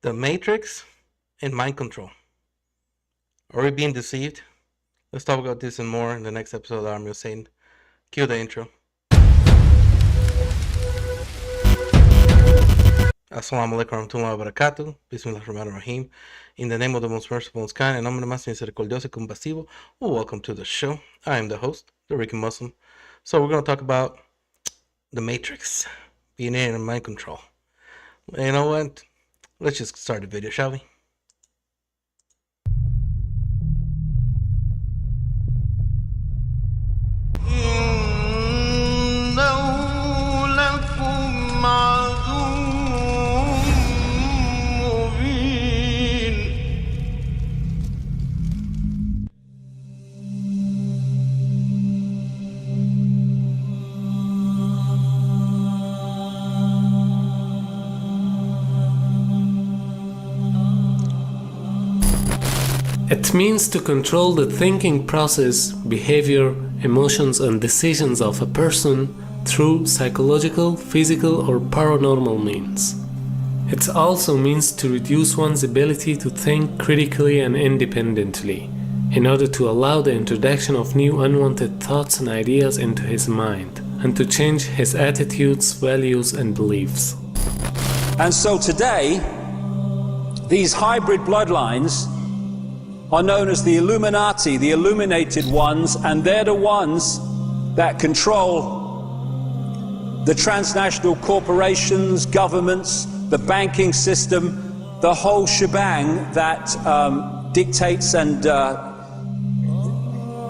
The Matrix and mind control. Are we being deceived? Let's talk about this and more in the next episode of Army of Satan. Cue the intro. Assalamu alaikum warahmatullahi wabarakatuh. Bismillahirrahmanirrahim. In the name of the most merciful and kind, en nombre más misericordioso y compasivo, well, welcome to the show. I am the host, the Rican Muslim. So we're going to talk about the Matrix, being in mind control. You know what? Let's just start the video, shall we? It means to control the thinking process, behavior, emotions and decisions of a person through psychological, physical or paranormal means. It also means to reduce one's ability to think critically and independently, in order to allow the introduction of new unwanted thoughts and ideas into his mind, and to change his attitudes, values and beliefs. And so today, these hybrid bloodlines are known as the Illuminati, the illuminated ones, and they're the ones that control the transnational corporations, governments, the banking system, the whole shebang that dictates and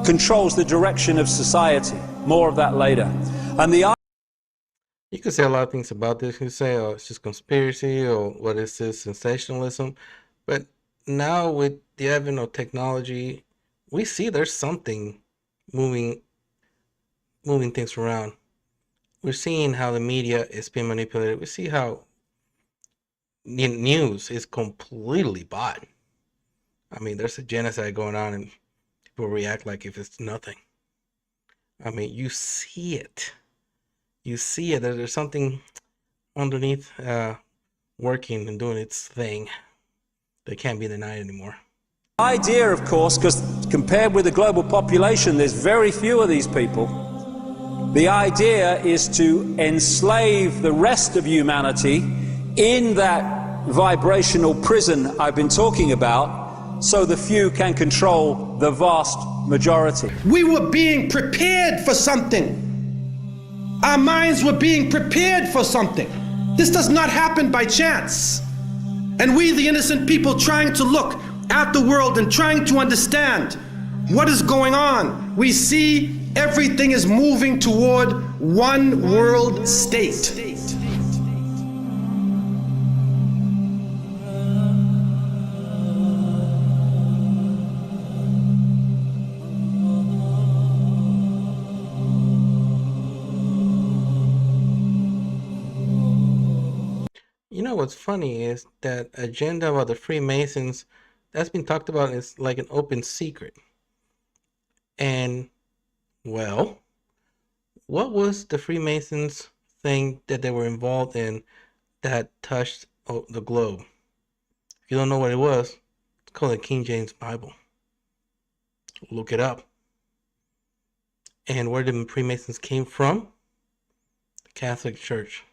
controls the direction of society. More of that later. And you can say a lot of things about this. You can say, oh, it's just conspiracy, or what is this, sensationalism? But now with the advent of technology, we see there's something moving things around. We're seeing how the media is being manipulated. We see how news is completely bought. I mean, there's a genocide going on and people react like if it's nothing. I mean, you see it. You see it. There's something underneath working and doing its thing. They can't be denied anymore. The idea, of course, because compared with the global population, there's very few of these people. The idea is to enslave the rest of humanity in that vibrational prison I've been talking about, so the few can control the vast majority. We were being prepared for something. Our minds were being prepared for something. This does not happen by chance. And we, the innocent people, trying to look at the world and trying to understand what is going on, we see everything is moving toward one world state. You know what's funny is that agenda about the Freemasons that's been talked about is like an open secret. And well, what was the Freemasons thing that they were involved in that touched the globe? If you don't know what it was, it's called the King James Bible. Look it up. And where the Freemasons came from? The Catholic Church.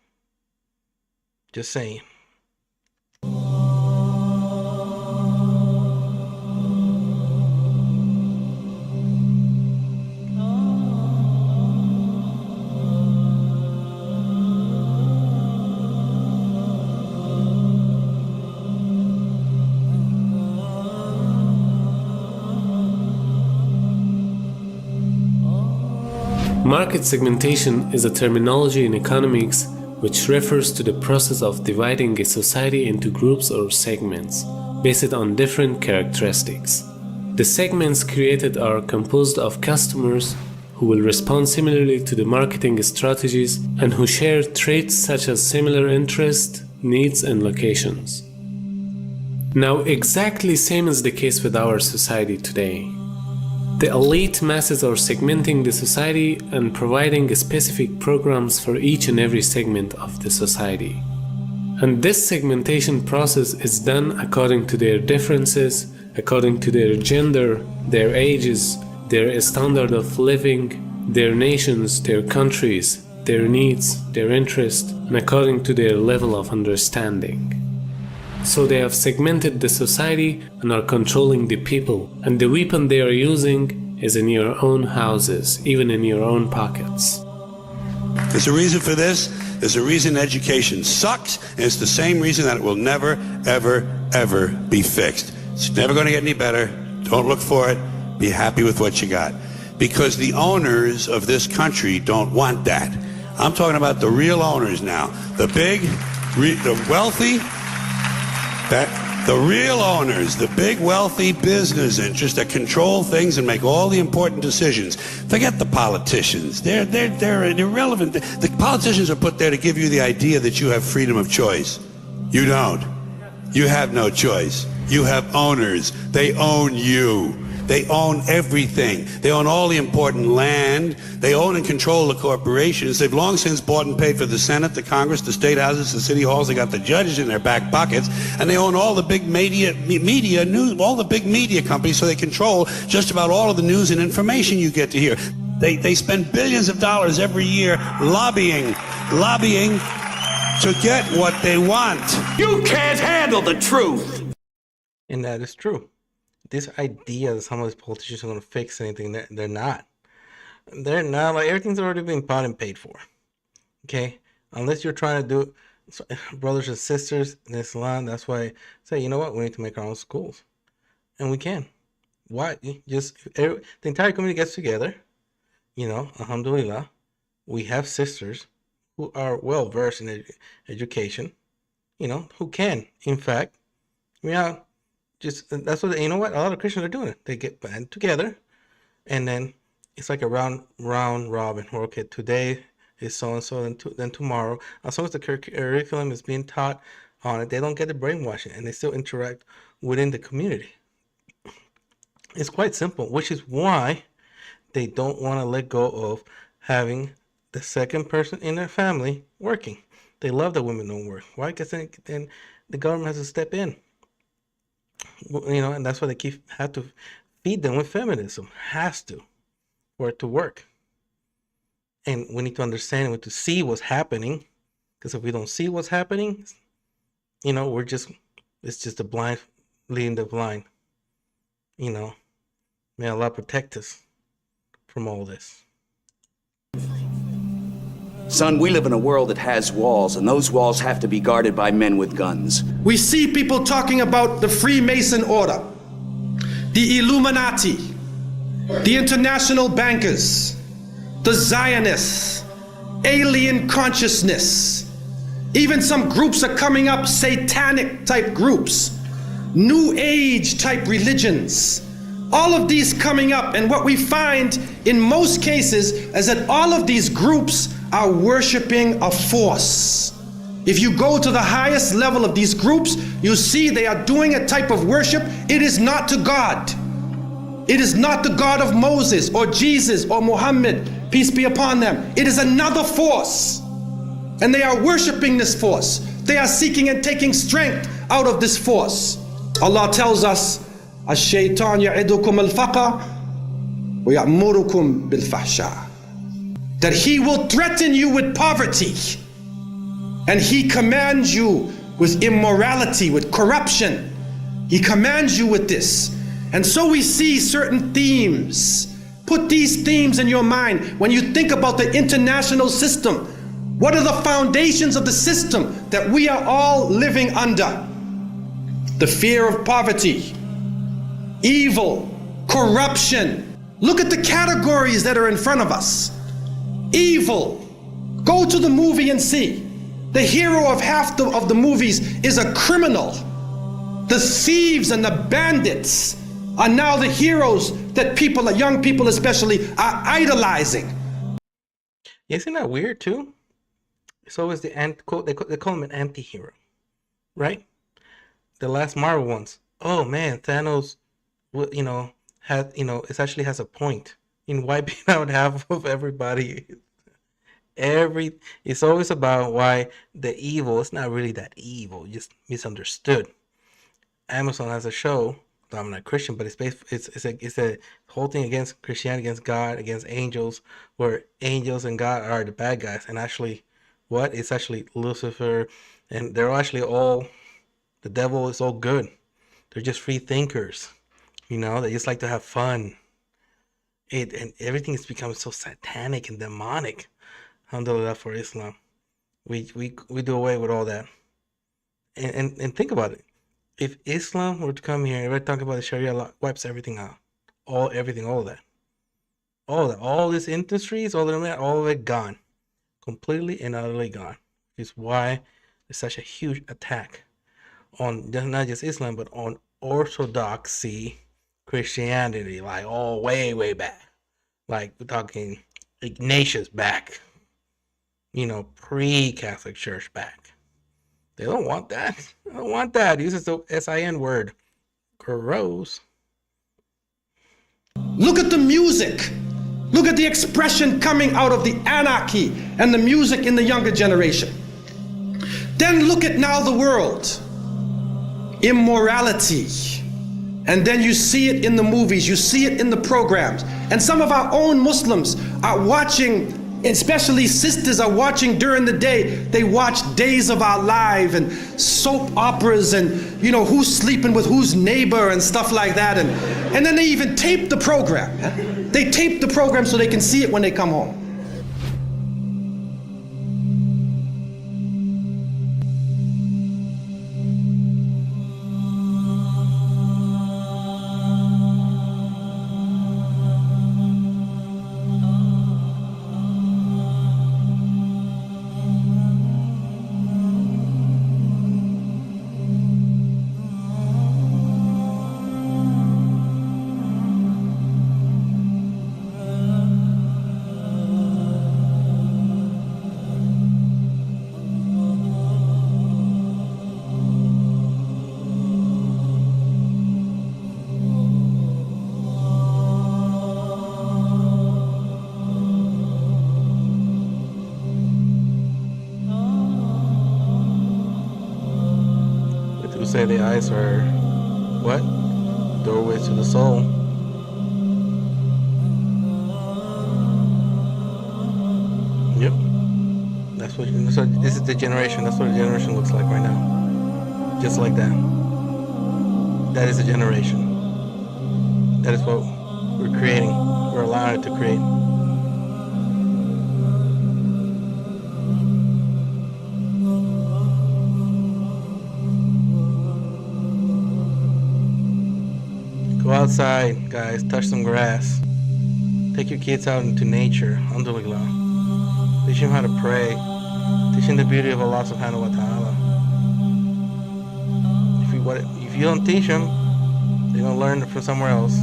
Just saying. Market segmentation is a terminology in economics which refers to the process of dividing a society into groups or segments, based on different characteristics. The segments created are composed of customers who will respond similarly to the marketing strategies and who share traits such as similar interests, needs and locations. Now, exactly same is the case with our society today. The elite masses are segmenting the society and providing specific programs for each and every segment of the society. And this segmentation process is done according to their differences, according to their gender, their ages, their standard of living, their nations, their countries, their needs, their interest, and according to their level of understanding. So they have segmented the society and are controlling the people, and the weapon they are using is in your own houses, even in your own pockets. There's a reason for this. There's a reason education sucks, and it's the same reason that it will never, ever, ever be fixed. It's never going to get any better. Don't look for it. Be happy with what you got. Because the owners of this country don't want that. I'm talking about the real owners now. The big, the wealthy, the real owners, the big wealthy business interests that control things and make all the important decisions. Forget the politicians. They're irrelevant. The politicians are put there to give you the idea that you have freedom of choice. You don't. You have no choice. You have owners. They own you. They own everything. They own all the important land. They own and control the corporations. They've long since bought and paid for the Senate, the Congress, the state houses, the city halls. They got the judges in their back pockets, and they own all the big media news, all the big media companies. So they control just about all of the news and information you get to hear. They spend billions of dollars every year lobbying to get what they want. You can't handle the truth. And that is true. This idea that some of these politicians are going to fix anything, they're not. They're not. Like, everything's already been bought and paid for. Okay? Unless you're trying to do, brothers and sisters in Islam, that's why I say, you know what? We need to make our own schools. And we can. Why? The entire community gets together. You know, alhamdulillah. We have sisters who are well versed in education. You know, who can. In fact, that's what, you know what, a lot of Christians are doing it. They get band together, and then it's like a round robin. Okay, today is so and so, then tomorrow, as long as the curriculum is being taught on it, they don't get the brainwashing, and they still interact within the community. It's quite simple, which is why they don't want to let go of having the second person in their family working. They love that women don't work. Why? Because then the government has to step in. You know, and that's why they have to feed them with feminism. Has to, for it to work. And we need to understand, we need to see what's happening. Because if we don't see what's happening, you know, it's just the blind leading the blind. You know, may Allah protect us from all this. Son, we live in a world that has walls, and those walls have to be guarded by men with guns. We see people talking about the Freemason order, the Illuminati, the international bankers, the Zionists, alien consciousness. Even some groups are coming up, satanic type groups, New Age type religions. All of these coming up, and what we find in most cases is that all of these groups are worshiping a force. If you go to the highest level of these groups, you see they are doing a type of worship. It is not to God. It is not the God of Moses or Jesus or Muhammad, peace be upon them. It is another force. And they are worshiping this force. They are seeking and taking strength out of this force. Allah tells us, "Ash-shaytan ya'idukum al-faqr wa ya'murukum bil-fahsha." That he will threaten you with poverty, and he commands you with immorality, with corruption. He commands you with this. And so we see certain themes. Put these themes in your mind when you think about the international system. What are the foundations of the system that we are all living under? The fear of poverty, evil, corruption. Look at the categories that are in front of us. Evil. Go to the movie and see. The hero of half of the movies is a criminal. The thieves and the bandits are now the heroes that people, young people especially, are idolizing. Isn't that weird too? It's always they call him an anti-hero, right? The last Marvel ones. Oh man, Thanos, it actually has a point in wiping out half of everybody. Every It's always about why the evil is not really that evil, just misunderstood. Amazon has a show. I'm not Christian, but it's a whole thing against Christianity, against God, against angels, where angels and God are the bad guys, and actually, what? It's actually Lucifer, and they're actually all the devil is all good. They're just free thinkers, they just like to have fun. And everything is becoming so satanic and demonic. Alhamdulillah for Islam. We do away with all that. And think about it. If Islam were to come here and we're talking about the Sharia law, wipes everything out. Everything, all of that. All of that. All these industries, all of it gone. Completely and utterly gone. Which is why there's such a huge attack on not just Islam, but on orthodoxy Christianity, like all way back. Like we're talking Ignatius back. Pre-Catholic Church back. They don't want that. They don't want that. Uses the SIN word. Gross. Look at the music. Look at the expression coming out of the anarchy and the music in the younger generation. Then look at now the world. Immorality. And then you see it in the movies, you see it in the programs. And some of our own Muslims are watching, especially sisters are watching during the day. They watch Days of Our Life and soap operas and, who's sleeping with whose neighbor and stuff like that. And then they even tape the program. Yeah? They tape the program so they can see it when they come home. Say the eyes are what? Doorways to the soul. Yep. This is the generation. That's what the generation looks like right now. Just like that. That is a generation. That is what we're creating. We're allowing it to create. Go outside, guys. Touch some grass. Take your kids out into nature. Alhamdulillah. Teach them how to pray. Teach them the beauty of Allah subhanahu wa ta'ala. If you don't teach them, they're going to learn from somewhere else.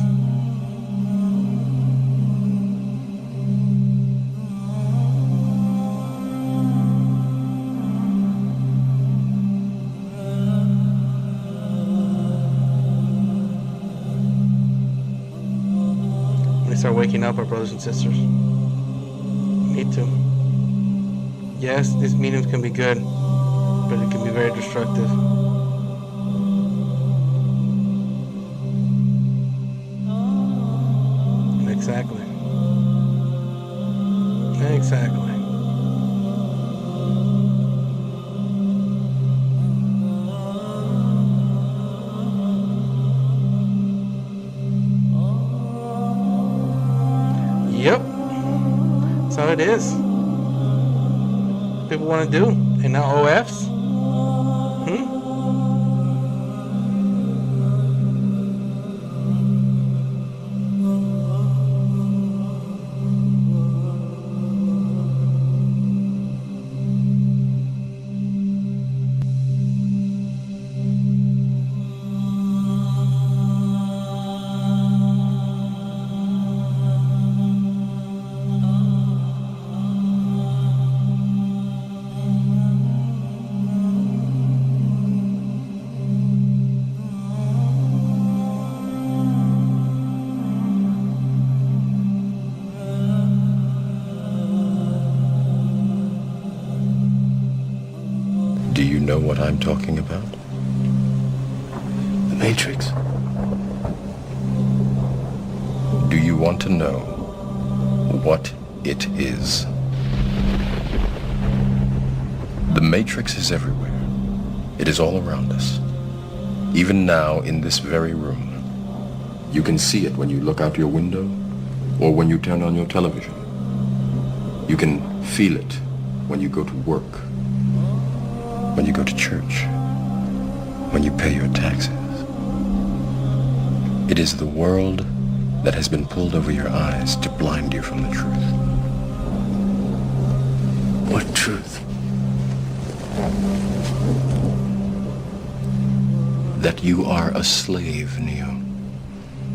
Start waking up our brothers and sisters. We need to. Yes, these meetings can be good, but it can be very destructive. Exactly. Yep. That's how it is. People want to do. And now OFs? what I'm talking about? The Matrix. Do you want to know what it is? The Matrix is everywhere. It is all around us. Even now, in this very room. You can see it when you look out your window or when you turn on your television. You can feel it when you go to work, when you go to church, when you pay your taxes. It is the world that has been pulled over your eyes to blind you from the truth. What truth? That you are a slave, Neo.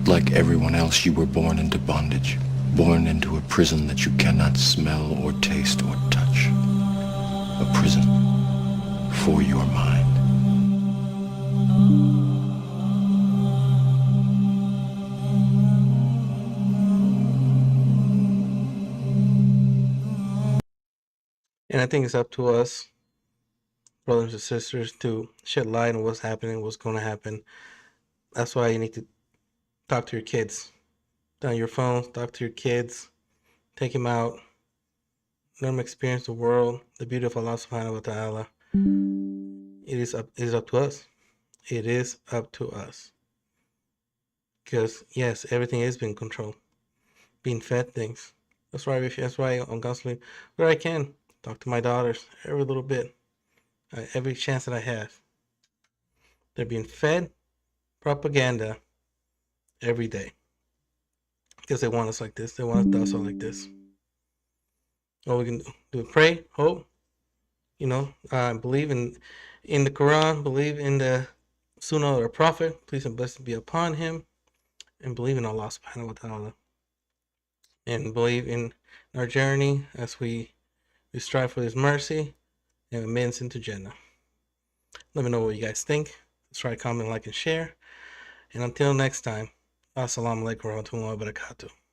Like everyone else, you were born into bondage, born into a prison that you cannot smell or taste or touch. A prison for your mind. And I think it's up to us, brothers and sisters, to shed light on what's happening, what's going to happen. That's why you need to talk to your kids. On your phones, talk to your kids, take them out, let them experience the world, the beauty of Allah subhanahu wa ta'ala. It is up to us. It is up to us. Because yes, everything is being controlled, being fed things. That's why I'm constantly, where I can, talk to my daughters every little bit, every chance that I have. They're being fed propaganda every day. Because they want us like this. They want us docile like this. All we can do is pray, hope, believe in the Quran, believe in the Sunnah of the Prophet, peace and blessings be upon him, and believe in Allah subhanahu wa ta'ala. And believe in our journey as we strive for His mercy and advance into Jannah. Let me know what you guys think. Subscribe, comment, like, and share. And until next time, Assalamu alaikum wa rahmatullahi wa barakatuh.